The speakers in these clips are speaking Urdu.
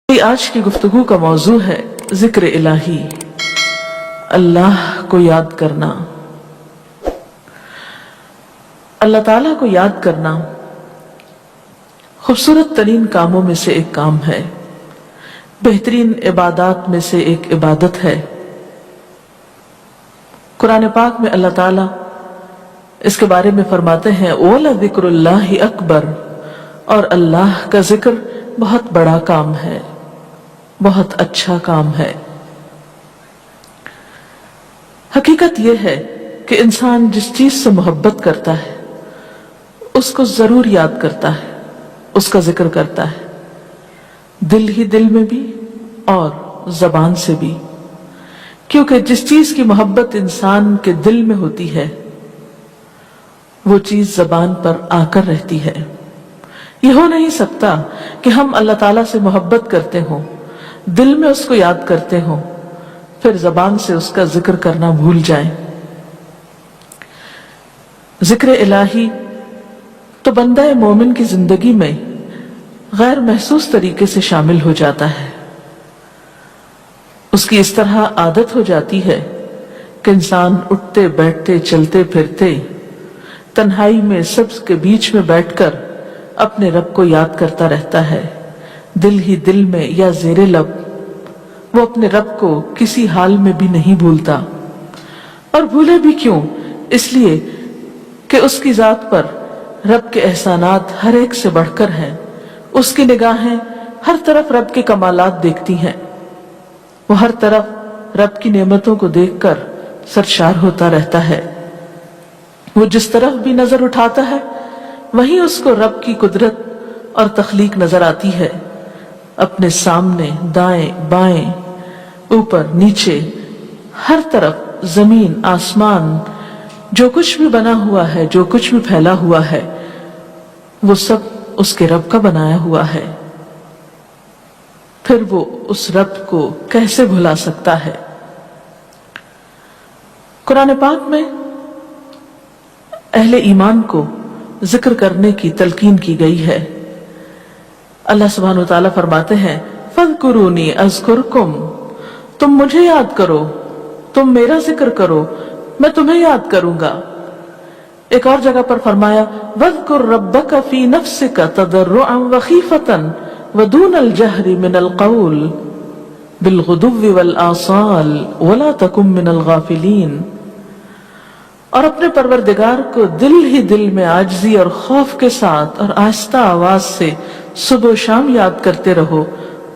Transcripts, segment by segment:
آج کی گفتگو کا موضوع ہے ذکر الہی، اللہ کو یاد کرنا۔ اللہ تعالیٰ کو یاد کرنا خوبصورت ترین کاموں میں سے ایک کام ہے، بہترین عبادات میں سے ایک عبادت ہے۔ قرآن پاک میں اللہ تعالیٰ اس کے بارے میں فرماتے ہیں وَلَذِكْرُ اللَّهِ أَكْبَرُ، اور اللہ کا ذکر بہت بڑا کام ہے، بہت اچھا کام ہے۔ حقیقت یہ ہے کہ انسان جس چیز سے محبت کرتا ہے اس کو ضرور یاد کرتا ہے، اس کا ذکر کرتا ہے، دل ہی دل میں بھی اور زبان سے بھی، کیونکہ جس چیز کی محبت انسان کے دل میں ہوتی ہے وہ چیز زبان پر آ کر رہتی ہے۔ یہ ہو نہیں سکتا کہ ہم اللہ تعالیٰ سے محبت کرتے ہوں، دل میں اس کو یاد کرتے ہوں، پھر زبان سے اس کا ذکر کرنا بھول جائیں۔ ذکر الہی تو بندہ مومن کی زندگی میں غیر محسوس طریقے سے شامل ہو جاتا ہے۔ اس کی اس طرح عادت ہو جاتی ہے کہ انسان اٹھتے بیٹھتے چلتے پھرتے تنہائی میں سب کے بیچ میں بیٹھ کر اپنے رب کو یاد کرتا رہتا ہے، دل ہی دل میں یا زیر لب۔ وہ اپنے رب کو کسی حال میں بھی نہیں بھولتا، اور بھولے بھی کیوں؟ اس لیے کہ اس کی ذات پر رب کے احسانات ہر ایک سے بڑھ کر ہیں، اس کی نگاہیں ہر طرف رب کے کمالات دیکھتی ہیں، وہ ہر طرف رب کی نعمتوں کو دیکھ کر سرشار ہوتا رہتا ہے۔ وہ جس طرف بھی نظر اٹھاتا ہے وہیں اس کو رب کی قدرت اور تخلیق نظر آتی ہے۔ اپنے سامنے، دائیں بائیں، اوپر نیچے، ہر طرف زمین آسمان، جو کچھ بھی بنا ہوا ہے، جو کچھ بھی پھیلا ہوا ہے، وہ سب اس کے رب کا بنایا ہوا ہے۔ پھر وہ اس رب کو کیسے بھلا سکتا ہے؟ قرآن پاک میں اہل ایمان کو ذکر کرنے کی تلقین کی گئی ہے۔ اللہ سبحانہ وتعالیٰ فرماتے ہیں فَاذْكُرُونِي أَذْكُرْكُمْ، تم مجھے یاد کرو، تم میرا ذکر کرو، میں تمہیں یاد کروں گا۔ ایک اور جگہ پر فرمایا وَاذْكُرْ رَبَّكَ فِي نَفْسِكَ تَضَرُّعًا وَخِيفَةً وَدُونَ الْجَهْرِ مِنَ الْقَوْلِ بِالْغُدُوِّ وَالْآصَالِ وَلَا تَكُن مِّنَ الْغَافِلِينَ، اور اپنے پروردگار کو دل ہی دل میں عاجزی اور خوف کے ساتھ اور آہستہ آواز سے صبح و شام یاد کرتے رہو،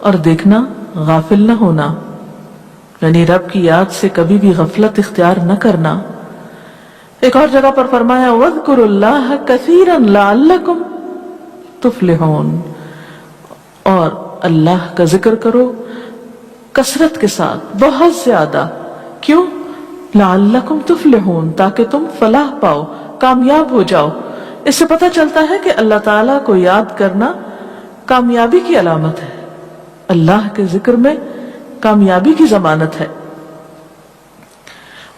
اور دیکھنا غافل نہ ہونا، یعنی رب کی یاد سے کبھی بھی غفلت اختیار نہ کرنا۔ ایک اور جگہ پر فرمایا وَاذْكُرُوا اللَّهَ كَثِيرًا لَعَلَّكُمْ تُفْلِحُونَ، اور اللہ کا ذکر کرو کثرت کے ساتھ، بہت زیادہ۔ کیوں؟ لَعَلَّكُمْ تُفْلِحُونَ، تاکہ تم فلاح پاؤ، کامیاب ہو جاؤ۔ اس سے پتہ چلتا ہے کہ اللہ تعالیٰ کو یاد کرنا کامیابی کی علامت ہے، اللہ کے ذکر میں کامیابی کی ضمانت ہے۔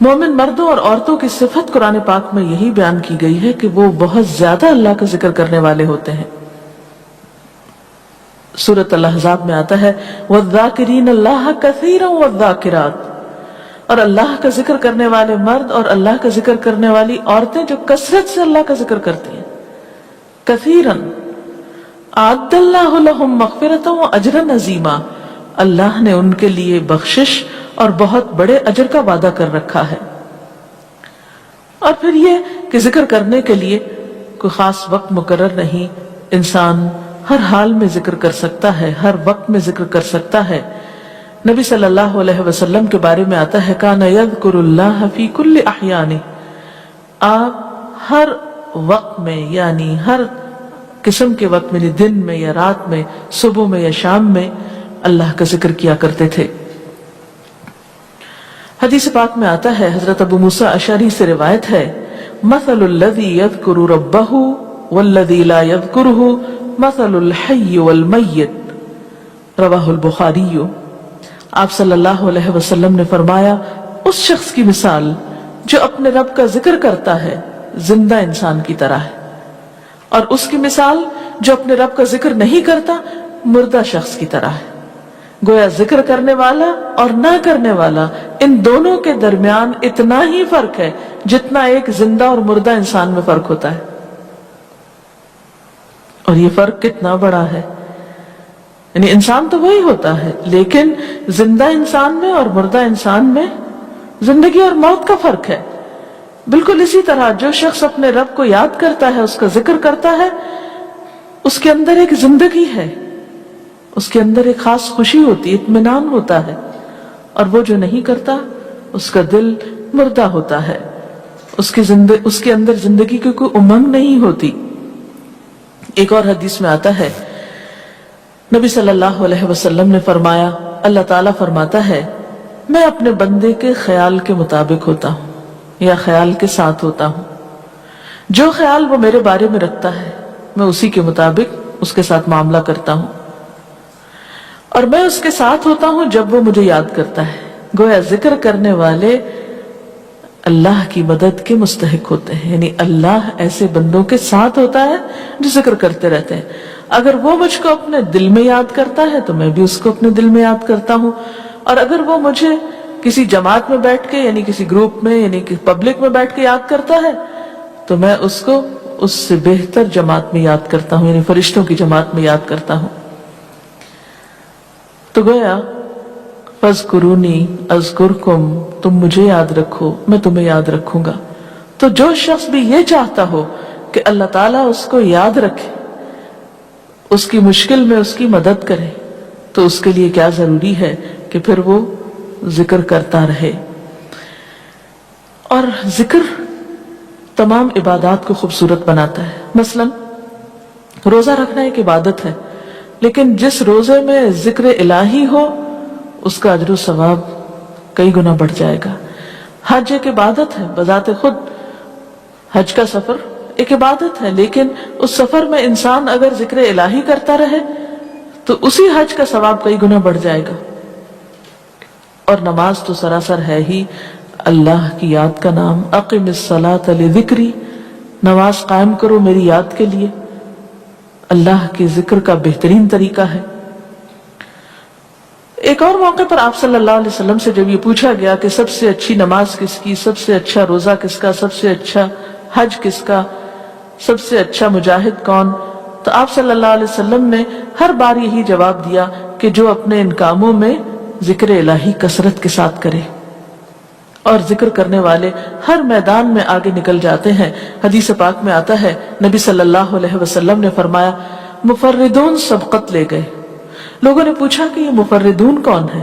مومن مردوں اور عورتوں کی صفت قرآن پاک میں یہی بیان کی گئی ہے کہ وہ بہت زیادہ اللہ کا ذکر کرنے والے ہوتے ہیں۔ سورۃ الاحزاب میں آتا ہے وَالذَّاكِرِينَ اللَّهَ كَثِيرًا وَالذَّاكِرَاتِ، اور اللہ کا ذکر کرنے والے مرد اور اللہ کا ذکر کرنے والی عورتیں جو کثرت سے اللہ کا ذکر کرتی ہیں۔ کثیراً اعد اللہ لہم مغفرۃ واجرا عظیما، اللہ نے ان کے لیے بخشش اور بہت بڑے اجر کا وعدہ کر رکھا ہے۔ اور پھر یہ کہ ذکر کرنے کے لیے کوئی خاص وقت مقرر نہیں، انسان ہر حال میں ذکر کر سکتا ہے، ہر وقت میں ذکر کر سکتا ہے۔ نبی صلی اللہ علیہ وسلم کے بارے میں آتا ہے کان یذکر اللہ فی کل احیانہ، آپ ہر وقت میں، یعنی ہر قسم کے وقت میں، دن میں یا رات میں، صبح میں یا شام میں اللہ کا ذکر کیا کرتے تھے۔ حدیث پاک میں آتا ہے، حضرت ابو موسیٰ اشعری سے روایت ہے مثل الذی یذکر ربہ والذی لا یذکرہ مثل الحی والمیت، رواہ البخاری۔ آپ صلی اللہ علیہ وسلم نے فرمایا اس شخص کی مثال جو اپنے رب کا ذکر کرتا ہے زندہ انسان کی طرح ہے، اور اس کی مثال جو اپنے رب کا ذکر نہیں کرتا مردہ شخص کی طرح ہے۔ گویا ذکر کرنے والا اور نہ کرنے والا ان دونوں کے درمیان اتنا ہی فرق ہے جتنا ایک زندہ اور مردہ انسان میں فرق ہوتا ہے. اور یہ فرق کتنا بڑا ہے. یعنی انسان تو وہی ہوتا ہے لیکن زندہ انسان میں اور مردہ انسان میں زندگی اور موت کا فرق ہے. بالکل اسی طرح جو شخص اپنے رب کو یاد کرتا ہے، اس کا ذکر کرتا ہے، اس کے اندر ایک زندگی ہے، اس کے اندر ایک خاص خوشی ہوتی ہے، اطمینان ہوتا ہے. اور وہ جو نہیں کرتا اس کا دل مردہ ہوتا ہے، اس کے اندر زندگی کی کوئی امنگ نہیں ہوتی. ایک اور حدیث میں آتا ہے، نبی صلی اللہ علیہ وسلم نے فرمایا، اللہ تعالیٰ فرماتا ہے میں اپنے بندے کے خیال کے مطابق ہوتا ہوں یا خیال کے ساتھ ہوتا ہوں. جو خیال وہ میرے بارے میں رکھتا ہے میں اسی کے مطابق اس کے ساتھ معاملہ کرتا ہوں، اور میں اس کے ساتھ ہوتا ہوں جب وہ مجھے یاد کرتا ہے. گویا ذکر کرنے والے اللہ کی مدد کے مستحق ہوتے ہیں. یعنی اللہ ایسے بندوں کے ساتھ ہوتا ہے جو ذکر کرتے رہتے ہیں. اگر وہ مجھ کو اپنے دل میں یاد کرتا ہے تو میں بھی اس کو اپنے دل میں یاد کرتا ہوں، اور اگر وہ مجھے کسی جماعت میں بیٹھ کے یعنی کسی گروپ میں یعنی پبلک میں بیٹھ کے یاد کرتا ہے تو میں اس کو اس سے بہتر جماعت میں یاد کرتا ہوں، یعنی فرشتوں کی جماعت میں یاد کرتا ہوں. تو گویا فاذکرونی اذکرکم، تم مجھے یاد رکھو میں تمہیں یاد رکھوں گا. تو جو شخص بھی یہ چاہتا ہو کہ اللہ تعالیٰ اس کو یاد رکھے، اس کی مشکل میں اس کی مدد کرے، تو اس کے لیے کیا ضروری ہے کہ پھر وہ ذکر کرتا رہے. اور ذکر تمام عبادات کو خوبصورت بناتا ہے. مثلا روزہ رکھنا ایک عبادت ہے، لیکن جس روزے میں ذکر الہی ہو اس کا اجر و ثواب کئی گنا بڑھ جائے گا. حج ایک عبادت ہے بذات خود، حج کا سفر ایک عبادت ہے، لیکن اس سفر میں انسان اگر ذکر الہی کرتا رہے تو اسی حج کا ثواب کئی گنا بڑھ جائے گا. اور نماز تو سراسر ہے ہی اللہ کی یاد کا نام. اقم الصلاۃ لذکری، نماز قائم کرو میری یاد کے لیے. اللہ کے ذکر کا بہترین طریقہ ہے. ایک اور موقع پر آپ صلی اللہ علیہ وسلم سے جب یہ پوچھا گیا کہ سب سے اچھی نماز کس کی، سب سے اچھا روزہ کس کا، سب سے اچھا حج کس کا، سب سے اچھا مجاہد کون، تو آپ صلی اللہ علیہ وسلم نے ہر بار یہی جواب دیا کہ جو اپنے ان کاموں میں ذکر الہی کثرت کے ساتھ کرے. اور ذکر کرنے والے ہر میدان میں آگے نکل جاتے ہیں. حدیث پاک میں آتا ہے نبی صلی اللہ علیہ وسلم نے فرمایا مفردون سبقت لے گئے. لوگوں نے پوچھا کہ یہ مفردون کون ہے؟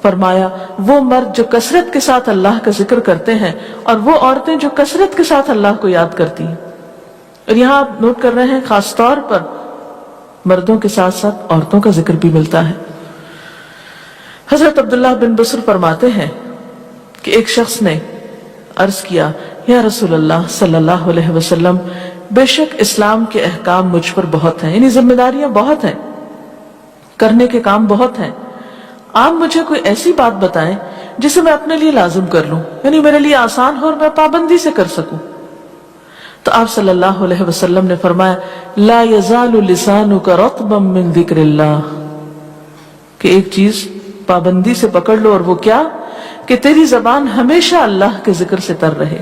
فرمایا وہ مرد جو کثرت کے ساتھ اللہ کا ذکر کرتے ہیں اور وہ عورتیں جو کثرت کے ساتھ اللہ کو یاد کرتی ہیں. اور یہاں آپ نوٹ کر رہے ہیں خاص طور پر مردوں کے ساتھ ساتھ عورتوں کا ذکر بھی ملتا ہے. حضرت عبداللہ بن بصر فرماتے ہیں کہ ایک شخص نے عرض کیا یا رسول اللہ صلی اللہ علیہ وسلم، بے شک اسلام کے احکام مجھ پر بہت ہیں، یعنی ذمہ داریاں بہت ہیں، کرنے کے کام بہت ہیں. آپ مجھے کوئی ایسی بات بتائیں جسے میں اپنے لیے لازم کر لوں، یعنی میرے لیے آسان ہو اور میں پابندی سے کر سکوں. تو آپ صلی اللہ علیہ وسلم نے فرمایا لا یزال لسانک رطبا من ذکر اللہ، کہ ایک چیز پابندی سے پکڑ لو، اور وہ کیا کہ تیری زبان ہمیشہ اللہ کے ذکر سے تر رہے،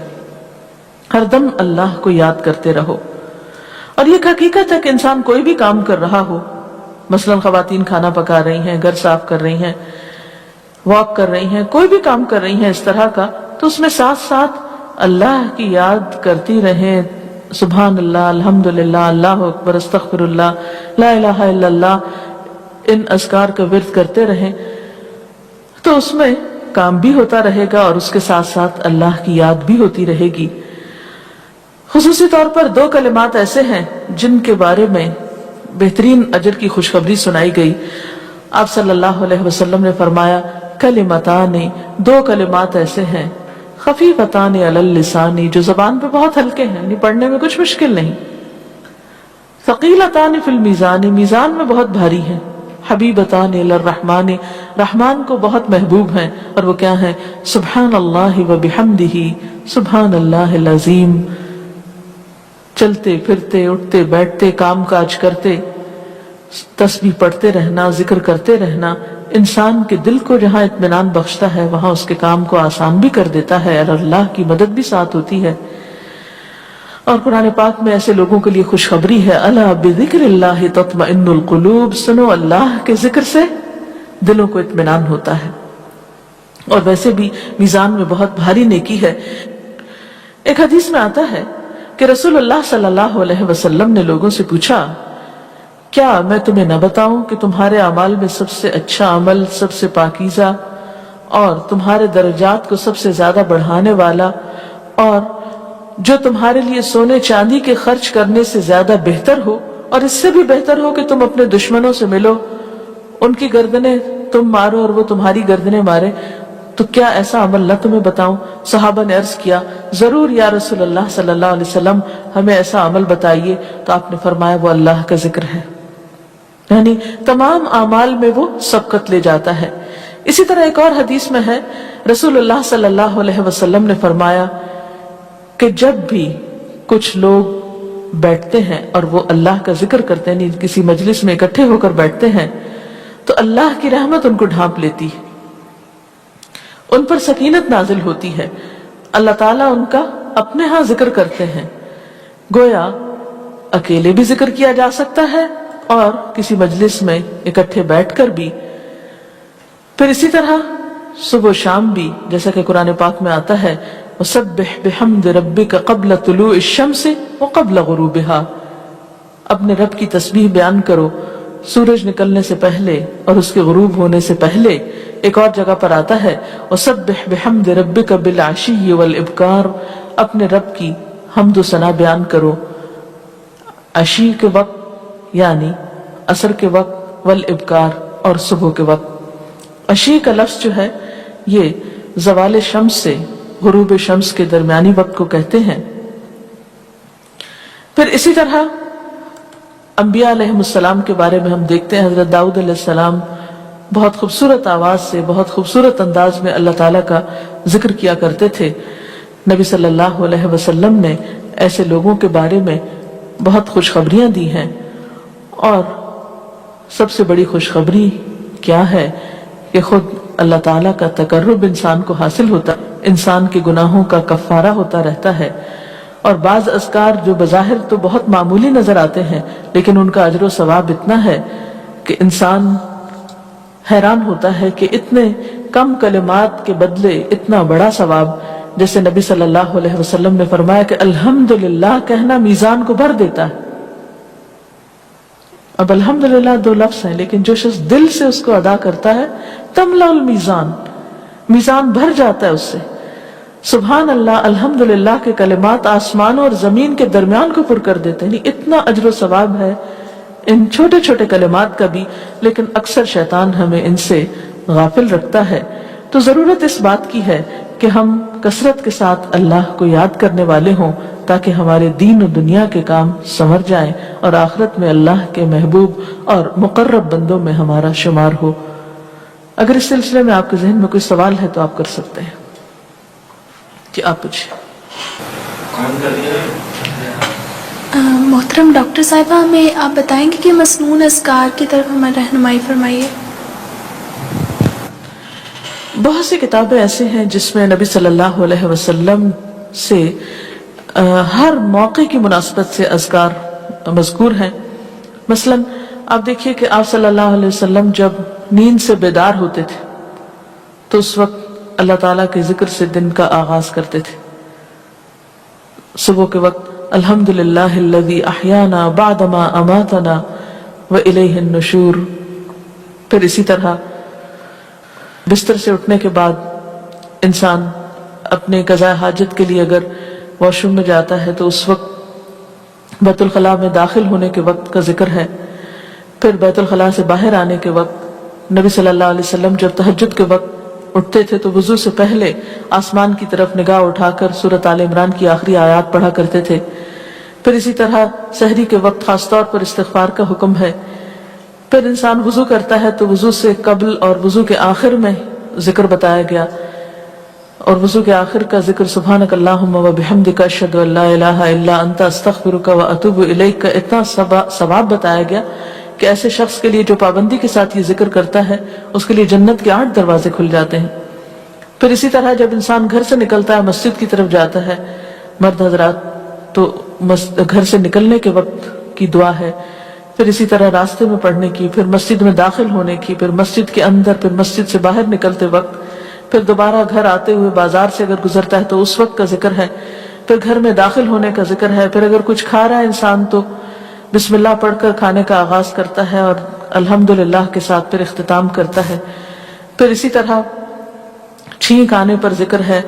ہر دم اللہ کو یاد کرتے رہو. اور یہ حقیقت ہے کہ انسان کوئی بھی کام کر رہا ہو، مثلا خواتین کھانا پکا رہی ہیں، گھر صاف کر رہی ہیں، واک کر رہی ہیں، کوئی بھی کام کر رہی ہیں اس طرح کا، تو اس میں ساتھ ساتھ اللہ کی یاد کرتی رہیں. سبحان اللہ، الحمدللہ، اللہ اکبر، استغفر اللہ، لا الہ الا اللہ، ان اذکار کا ورد کرتے رہیں، تو اس میں کام بھی ہوتا رہے گا اور اس کے ساتھ ساتھ اللہ کی یاد بھی ہوتی رہے گی. خصوصی طور پر دو کلمات ایسے ہیں جن کے بارے میں بہترین اجر کی خوشخبری سنائی گئی. آپ صلی اللہ علیہ وسلم نے فرمایا کلمتان، دو کلمات ایسے ہیں خفیفتان علی اللسان، جو زبان پہ بہت ہلکے ہیں، یعنی پڑھنے میں کچھ مشکل نہیں، ثقیلتان فی المیزان، میزان میں بہت بھاری ہیں، حبیبتان الی الرحمن، رحمان کو بہت محبوب ہیں، اور وہ کیا ہیں؟ سبحان اللہ و بحمدہ، سبحان اللہ العظیم. چلتے پھرتے، اٹھتے بیٹھتے، کام کاج کرتے تسبیح پڑھتے رہنا، ذکر کرتے رہنا انسان کے دل کو جہاں اطمینان بخشتا ہے وہاں اس کے کام کو آسان بھی کر دیتا ہے، اور اللہ کی مدد بھی ساتھ ہوتی ہے۔ اور قرآن پاک میں ایسے لوگوں کے لیے خوشخبری ہے، الا بذکر اللہ تطمئن القلوب، سنو اللہ کے ذکر سے دلوں کو اطمینان ہوتا ہے۔ اور ویسے بھی میزان میں بہت بھاری نیکی ہے۔ ایک حدیث میں آتا ہے کہ رسول اللہ صلی اللہ علیہ وسلم نے لوگوں سے پوچھا، کیا میں تمہیں نہ بتاؤں کہ تمہارے اعمال میں سب سے اچھا عمل، سب سے پاکیزہ اور تمہارے درجات کو سب سے زیادہ بڑھانے والا، اور جو تمہارے لیے سونے چاندی کے خرچ کرنے سے زیادہ بہتر ہو، اور اس سے بھی بہتر ہو کہ تم اپنے دشمنوں سے ملو، ان کی گردنیں تم مارو اور وہ تمہاری گردنیں مارے، تو کیا ایسا عمل نہ تمہیں بتاؤں؟ صحابہ نے عرض کیا، ضرور یا رسول اللہ صلی اللہ علیہ وسلم، ہمیں ایسا عمل بتائیے۔ تو آپ نے فرمایا وہ اللہ کا ذکر ہے، یعنی تمام اعمال میں وہ سبقت لے جاتا ہے۔ اسی طرح ایک اور حدیث میں ہے، رسول اللہ صلی اللہ علیہ وسلم نے فرمایا کہ جب بھی کچھ لوگ بیٹھتے ہیں اور وہ اللہ کا ذکر کرتے ہیں، یعنی کسی مجلس میں اکٹھے ہو کر بیٹھتے ہیں، تو اللہ کی رحمت ان کو ڈھانپ لیتی ہے، ان پر سکینت نازل ہوتی ہے، اللہ تعالیٰ ان کا اپنے ہاں ذکر کرتے ہیں۔ گویا اکیلے بھی ذکر کیا جا سکتا ہے اور کسی مجلس میں اکٹھے بیٹھ کر بھی۔ پھر اسی طرح صبح و شام بھی، جیسا کہ قرآن پاک میں آتا ہے، وَسَبِّحْ بِحَمْدِ رَبِّكَ قَبْلَ طُلُوعِ الشَّمْسِ وَقَبْلَ غُرُوبِهَا، اپنے رب کی تسبیح بیان کرو سورج نکلنے سے پہلے اور اس کے غروب ہونے سے پہلے۔ ایک اور جگہ پر آتا ہے وَسَبِّحْ بِحَمْدِ رَبِّكَ بِالْعَشِيِّ وَالْإِبْكَارِ، اپنے رب کی حمد و ثنا بیان کرو عشی کے وقت یعنی عصر کے وقت، والابکار اور صبح کے وقت۔ عشی کا لفظ جو ہے یہ زوال شمس سے غروب شمس کے درمیانی وقت کو کہتے ہیں۔ پھر اسی طرح انبیاء علیہ السلام کے بارے میں ہم دیکھتے ہیں، حضرت داؤد علیہ السلام بہت خوبصورت آواز سے، بہت خوبصورت انداز میں اللہ تعالیٰ کا ذکر کیا کرتے تھے۔ نبی صلی اللہ علیہ وسلم نے ایسے لوگوں کے بارے میں بہت خوشخبریاں دی ہیں، اور سب سے بڑی خوشخبری کیا ہے کہ خود اللہ تعالیٰ کا تقرب انسان کو حاصل ہوتا، انسان کے گناہوں کا کفارہ ہوتا رہتا ہے۔ اور بعض اذکار جو بظاہر تو بہت معمولی نظر آتے ہیں لیکن ان کا اجر و ثواب اتنا ہے کہ انسان حیران ہوتا ہے کہ اتنے کم کلمات کے بدلے اتنا بڑا ثواب۔ جیسے نبی صلی اللہ علیہ وسلم نے فرمایا کہ الحمدللہ کہنا میزان کو بھر دیتا ہے۔ اب الحمدللہ دو لفظ ہیں لیکن جو شخص دل سے اس کو ادا کرتا ہے تملا المیزان، میزان بھر جاتا ہے اس سے۔ سبحان اللہ، الحمدللہ کے کلمات آسمانوں اور زمین کے درمیان کو پر کر دیتے ہیں، اتنا اجر و ثواب ہے ان چھوٹے چھوٹے کلمات کا بھی، لیکن اکثر شیطان ہمیں ان سے غافل رکھتا ہے۔ تو ضرورت اس بات کی ہے کہ ہم کثرت کے ساتھ اللہ کو یاد کرنے والے ہوں تاکہ ہمارے دین و دنیا کے کام سنور جائیں اور آخرت میں اللہ کے محبوب اور مقرب بندوں میں ہمارا شمار ہو۔ اگر اس سلسلے میں آپ کے ذہن میں کوئی سوال ہے تو آپ کر سکتے ہیں۔ جی آپ پوچھیں۔ محترم ڈاکٹر صاحبہ، ہمیں آپ بتائیں گے کہ مسنون اذکار کی طرف ہمیں رہنمائی فرمائیے۔ بہت سی کتابیں ایسے ہیں جس میں نبی صلی اللہ علیہ وسلم سے ہر موقع کی مناسبت سے اذکار مذکور ہیں۔ مثلا آپ دیکھیے کہ آپ صلی اللہ علیہ وسلم جب نیند سے بیدار ہوتے تھے تو اس وقت اللہ تعالیٰ کے ذکر سے دن کا آغاز کرتے تھے۔ صبح کے وقت الحمدللہ الذی احیانا بعدما اماتنا والیہ النشور۔ پھر اسی طرح بستر سے اٹھنے کے بعد انسان اپنے قضاء حاجت کے لیے اگر واش روم میں جاتا ہے تو اس وقت بیت الخلاء میں داخل ہونے کے وقت کا ذکر ہے۔ پھر بیت الخلاء سے باہر آنے کے وقت نبی صلی اللہ علیہ وسلم جب تہجد کے وقت اٹھتے تھے تو وضو سے پہلے آسمان کی طرف نگاہ اٹھا کر سورۃ آل عمران کی آخری آیات پڑھا کرتے تھے۔ پھر اسی طرح سحری کے وقت خاص طور پر استغفار کا حکم ہے۔ پھر انسان وضو کرتا ہے تو وضو سے قبل اور وضو کے آخر میں ذکر بتایا گیا، اور وضو کے آخر کا ذکر سبحانک اللہم و بحمدک اشہد ان لا الہ الا انت استغفرک و اتوب الیک کا اتنا ثواب بتایا گیا کہ ایسے شخص کے لیے جو پابندی کے ساتھ یہ ذکر کرتا ہے اس کے لیے جنت کے 8 دروازے کھل جاتے ہیں. پھر اسی طرح جب انسان گھر سے نکلتا ہے مسجد کی طرف جاتا ہے مرد حضرات تو گھر سے نکلنے کے وقت کی دعا ہے، پھر اسی طرح راستے میں پڑھنے کی، پھر مسجد میں داخل ہونے کی، پھر مسجد کے اندر، پھر مسجد سے باہر نکلتے وقت، پھر دوبارہ گھر آتے ہوئے بازار سے اگر گزرتا ہے تو اس وقت کا ذکر ہے، پھر گھر میں داخل ہونے کا ذکر ہے، پھر اگر کچھ کھا رہا ہے انسان تو بسم اللہ پڑھ کر کھانے کا آغاز کرتا ہے اور الحمدللہ کے ساتھ پھر اختتام کرتا ہے. پھر اسی طرح چھینک آنے پر ذکر ہے،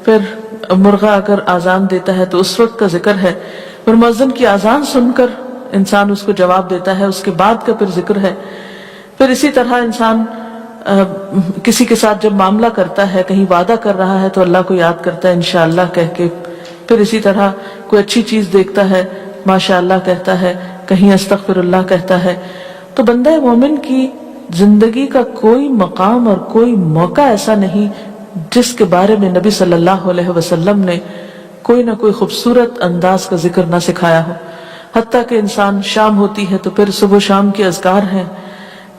پھر مرغا اگر آذان دیتا ہے تو اس وقت کا ذکر ہے، پھر مؤذن کی آذان سن کر انسان اس کو جواب دیتا ہے، اس کے بعد کا پھر ذکر ہے. پھر اسی طرح انسان کسی کے ساتھ جب معاملہ کرتا ہے، کہیں وعدہ کر رہا ہے تو اللہ کو یاد کرتا ہے انشاءاللہ کہہ کے. پھر اسی طرح کوئی اچھی چیز دیکھتا ہے ماشاءاللہ کہتا ہے، کہیں استغفر اللہ کہتا ہے. تو بندہ مومن کی زندگی کا کوئی مقام اور کوئی موقع ایسا نہیں جس کے بارے میں نبی صلی اللہ علیہ وسلم نے کوئی نہ کوئی خوبصورت انداز کا ذکر نہ سکھایا ہو. حتیٰ کہ انسان شام ہوتی ہے تو پھر صبح شام کے اذکار ہیں،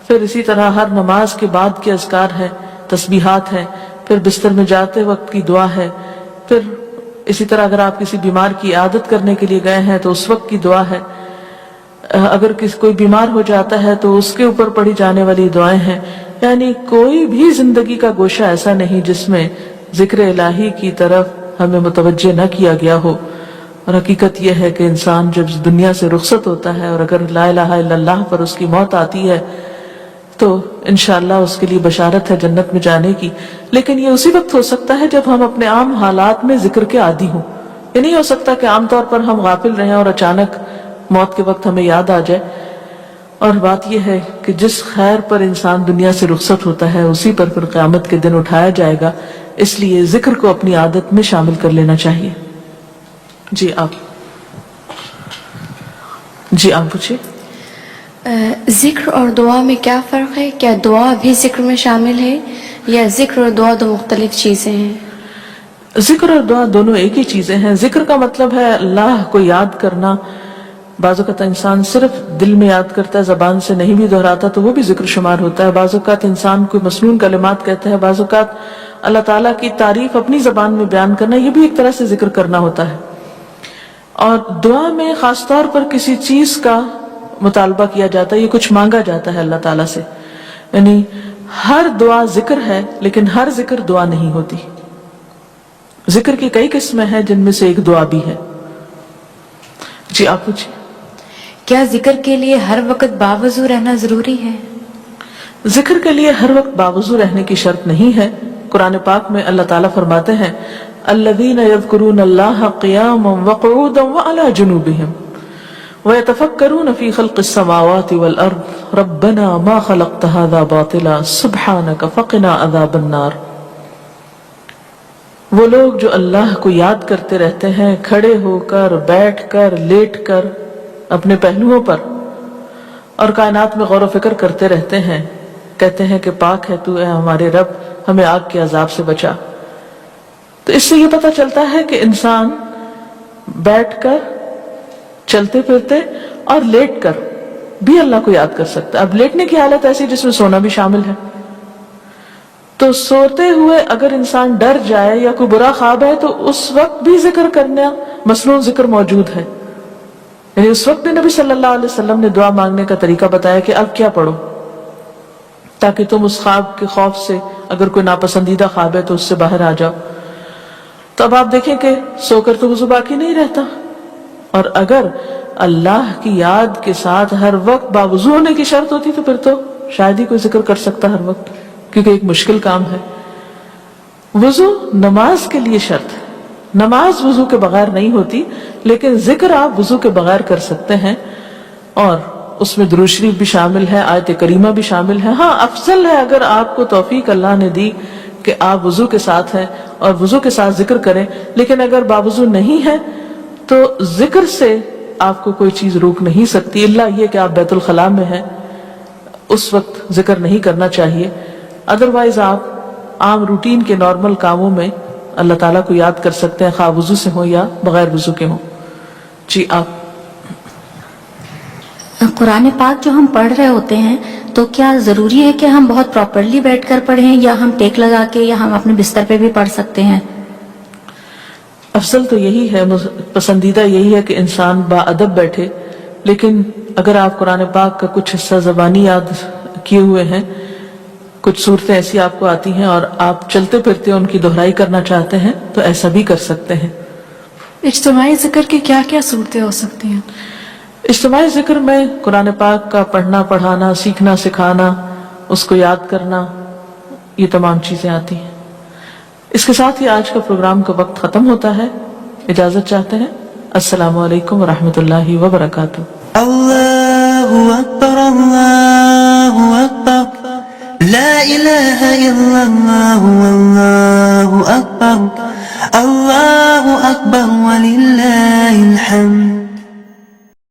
پھر اسی طرح ہر نماز کے بعد کے اذکار ہیں، تسبیحات ہیں، پھر بستر میں جاتے وقت کی دعا ہے، پھر اسی طرح اگر آپ کسی بیمار کی عیادت کرنے کے لیے گئے ہیں تو اس وقت کی دعا ہے، اگر کوئی بیمار ہو جاتا ہے تو اس کے اوپر پڑھی جانے والی دعائیں ہیں. یعنی کوئی بھی زندگی کا گوشہ ایسا نہیں جس میں ذکر الہی کی طرف ہمیں متوجہ نہ کیا گیا ہو. اور حقیقت یہ ہے کہ انسان جب دنیا سے رخصت ہوتا ہے اور اگر لا الہ الا اللہ پر اس کی موت آتی ہے تو انشاءاللہ اس کے لیے بشارت ہے جنت میں جانے کی. لیکن یہ اسی وقت ہو سکتا ہے جب ہم اپنے عام حالات میں ذکر کے عادی ہوں. یہ نہیں ہو سکتا کہ عام طور پر ہم غافل رہیں اور اچانک موت کے وقت ہمیں یاد آ جائے. اور بات یہ ہے کہ جس خیر پر انسان دنیا سے رخصت ہوتا ہے اسی پر پھر قیامت کے دن اٹھایا جائے گا. اس لیے ذکر کو اپنی عادت میں شامل کر لینا چاہیے. جی آپ پوچھیے. ذکر اور دعا میں کیا فرق ہے؟ کیا دعا بھی ذکر میں شامل ہے یا ذکر اور دعا دو مختلف چیزیں ہیں؟ ذکر اور دعا دونوں ایک ہی چیزیں ہیں. ذکر کا مطلب ہے اللہ کو یاد کرنا. بعض اوقات انسان صرف دل میں یاد کرتا ہے، زبان سے نہیں بھی دہراتا تو وہ بھی ذکر شمار ہوتا ہے. بعض اوقات انسان کوئی مسنون کلمات کہتا ہے، بعض اوقات اللہ تعالیٰ کی تعریف اپنی زبان میں بیان کرنا، یہ بھی ایک طرح سے ذکر کرنا ہوتا ہے. اور دعا میں خاص طور پر کسی چیز کا مطالبہ کیا جاتا ہے، یہ کچھ مانگا جاتا ہے اللہ تعالیٰ سے. یعنی ہر دعا ذکر ہے لیکن ہر ذکر دعا نہیں ہوتی. ذکر کی کئی قسمیں ہیں جن میں سے ایک دعا بھی ہے. جی آپ پوچھیں. کیا ذکر کے لیے ہر وقت باوضو رہنا ضروری ہے؟ ذکر کے لیے ہر وقت باوضو رہنے کی شرط نہیں ہے. قرآن پاک میں اللہ تعالیٰ فرماتے ہیں الذین یذکرون اللہ قیاما وقعودا وعلی جنوبہم وَيَتَفَكَّرُونَ فِي خَلْقِ السَّمَاوَاتِ وَالْأَرْضِ رَبَّنَا مَا خَلَقْتَ هَذَا بَاطِلًا سُبْحَانَكَ فَقِنَا عَذَابَ النَّارِ. وہ لوگ جو اللہ کو یاد کرتے رہتے ہیں کھڑے ہو کر، بیٹھ کر، لیٹ کر، اپنے پہلوؤں پر، اور کائنات میں غور و فکر کرتے رہتے ہیں، کہتے ہیں کہ پاک ہے تو اے ہمارے رب، ہمیں آگ کے عذاب سے بچا. تو اس سے یہ پتہ چلتا ہے کہ انسان بیٹھ کر، چلتے پھرتے اور لیٹ کر بھی اللہ کو یاد کر سکتا ہے. اب لیٹنے کی حالت ایسی جس میں سونا بھی شامل ہے. تو سوتے ہوئے اگر انسان ڈر جائے یا کوئی برا خواب ہے تو اس وقت بھی ذکر کرنا، مسنون ذکر موجود ہے. یعنی اس وقت بھی نبی صلی اللہ علیہ وسلم نے دعا مانگنے کا طریقہ بتایا کہ اب کیا پڑھو تاکہ تم اس خواب کے خوف سے، اگر کوئی ناپسندیدہ خواب ہے تو اس سے باہر آ جاؤ. تو اب آپ دیکھیں کہ سو کر تو وضو باقی نہیں رہتا. اور اگر اللہ کی یاد کے ساتھ ہر وقت باوضو ہونے کی شرط ہوتی تو پھر تو شاید ہی کوئی ذکر کر سکتا ہر وقت، کیونکہ ایک مشکل کام ہے. وضو نماز کے لیے شرط ہے. نماز وضو کے بغیر نہیں ہوتی، لیکن ذکر آپ وضو کے بغیر کر سکتے ہیں، اور اس میں درود شریف بھی شامل ہے، آیت کریمہ بھی شامل ہے. ہاں افضل ہے اگر آپ کو توفیق اللہ نے دی کہ آپ وضو کے ساتھ ہیں اور وضو کے ساتھ ذکر کریں. لیکن اگر باوضو نہیں ہے تو ذکر سے آپ کو کوئی چیز روک نہیں سکتی، اللہ یہ کہ آپ بیت الخلاء میں ہیں، اس وقت ذکر نہیں کرنا چاہیے. ادروائز آپ عام روٹین کے نارمل کاموں میں اللہ تعالیٰ کو یاد کر سکتے ہیں، خواہ وضو سے ہوں یا بغیر وضو کے ہوں. جی آپ. قرآن پاک جو ہم پڑھ رہے ہوتے ہیں تو کیا ضروری ہے کہ ہم بہت پراپرلی بیٹھ کر پڑھیں یا ہم ٹیک لگا کے یا ہم اپنے بستر پہ بھی پڑھ سکتے ہیں؟ افضل تو یہی ہے، پسندیدہ یہی ہے کہ انسان با ادب بیٹھے، لیکن اگر آپ قرآن پاک کا کچھ حصہ زبانی یاد کیے ہوئے ہیں، کچھ صورتیں ایسی آپ کو آتی ہیں اور آپ چلتے پھرتے ان کی دہرائی کرنا چاہتے ہیں تو ایسا بھی کر سکتے ہیں۔ اجتماعی ذکر کی کیا کیا صورتیں ہو سکتی ہیں؟ اجتماعی ذکر میں قرآن پاک کا پڑھنا، پڑھانا، سیکھنا، سکھانا، اس کو یاد کرنا، یہ تمام چیزیں آتی ہیں۔ اس کے ساتھ ہی آج کا پروگرام کا وقت ختم ہوتا ہے، اجازت چاہتے ہیں۔ السلام علیکم ورحمۃ اللہ وبرکاتہ۔ اللہ اکبر، اللہ اکبر، لا الہ الا اللہ، اللہ اکبر، اللہ اکبر وللہ الحمد۔